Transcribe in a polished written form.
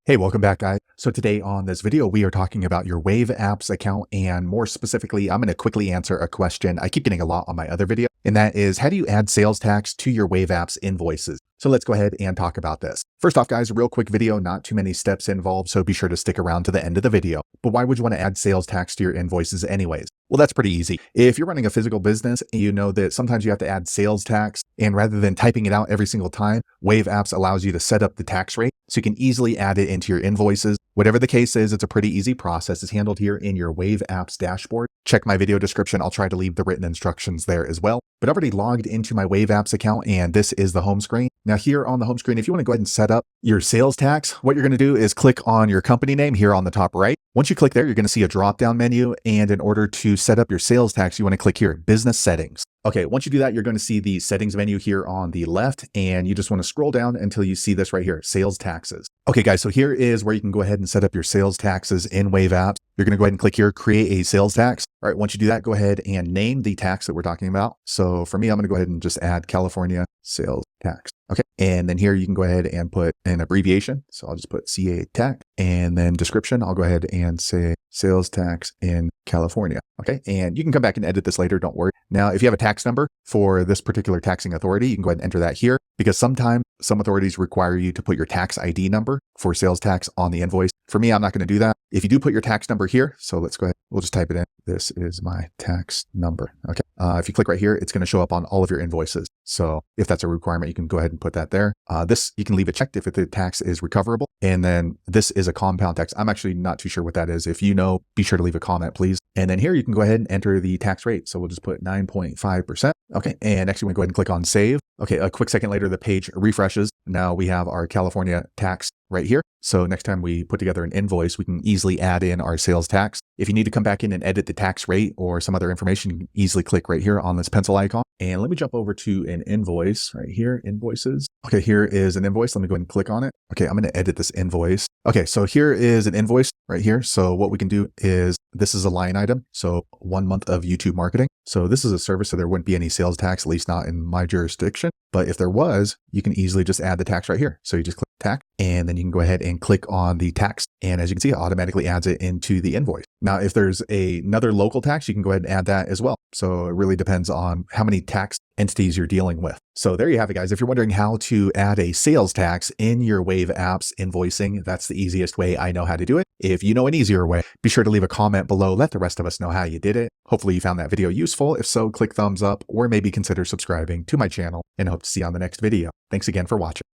Hey, welcome back, guys. So today on this video, we are talking about your Wave Apps account, and more specifically, I'm going to quickly answer a question I keep getting a lot on my other video, and that is, how do you add sales tax to your Wave Apps invoices? So let's go ahead and talk about this. First off, guys, real quick video, not too many steps involved, so be sure to stick around to the end of the video. But why would you want to add sales tax to your invoices anyways? Well, that's pretty easy. If you're running a physical business, you know that sometimes you have to add sales tax, and rather than typing it out every single time, Wave Apps allows you to set up the tax rate so you can easily add it into your invoices. Whatever the case is, it's a pretty easy process. It's handled here in your Wave Apps dashboard. Check my video description. I'll try to leave the written instructions there as well. But I've already logged into my Wave Apps account, and this is the home screen. Now here on the home screen, if you want to go ahead and set up your sales tax, what you're going to do is click on your company name here on the top right. Once you click there, you're going to see a drop-down menu. And in order to set up your sales tax, you want to click here, Business Settings. Okay, once you do that, you're going to see the settings menu here on the left, and you just want to scroll down until you see this right here, Sales Taxes. Okay, guys, so here is where you can go ahead and set up your sales taxes in Wave Apps. You're going to go ahead and click here, Create a Sales Tax. All right, once you do that, go ahead and name the tax that we're talking about. So for me, I'm going to go ahead and just add California Sales Tax. Okay, and then here you can go ahead and put an abbreviation. So I'll just put CA Tax, and then description, I'll go ahead and say Sales Tax in California. Okay, and you can come back and edit this later, don't worry. Now, if you have a tax number for this particular taxing authority, you can go ahead and enter that here, because sometimes some authorities require you to put your tax ID number for sales tax on the invoice. For me, I'm not going to do that. If you do put your tax number here, so let's go ahead, we'll just type it in. This is my tax number. Okay. If you click right here, it's going to show up on all of your invoices. So if that's a requirement, you can go ahead and put that there. This, you can leave it checked if the tax is recoverable. And then this is a compound tax. I'm actually not too sure what that is. If you know, be sure to leave a comment, please. And then here you can go ahead and enter the tax rate. So we'll just put 9.5%. Okay. And next, we're going to go ahead and click on save. Okay. A quick second later, the page refreshes. Now we have our California tax right here. So next time we put together an invoice, we can easily add in our sales tax. If you need to come back in and edit the tax rate or some other information, you can easily click right here on this pencil icon. And let me jump over to an invoice right here, invoices. Okay, here is an invoice. Let me go ahead and click on it. Okay, I'm going to edit this invoice. Okay, so here is an invoice right here. So what we can do is, this is a line item. So 1 month of YouTube marketing. So this is a service, so there wouldn't be any sales tax, at least not in my jurisdiction. But if there was, you can easily just add the tax right here. So you just click tax, and then you can go ahead and click on the tax. And as you can see, it automatically adds it into the invoice. Now, if there's another local tax, you can go ahead and add that as well. So it really depends on how many tax entities you're dealing with. So there you have it, guys. If you're wondering how to add a sales tax in your Wave Apps invoicing, that's the easiest way I know how to do it. If you know an easier way, be sure to leave a comment below. Let the rest of us know how you did it. Hopefully you found that video useful. If so, click thumbs up or maybe consider subscribing to my channel, and hope to see you on the next video. Thanks again for watching.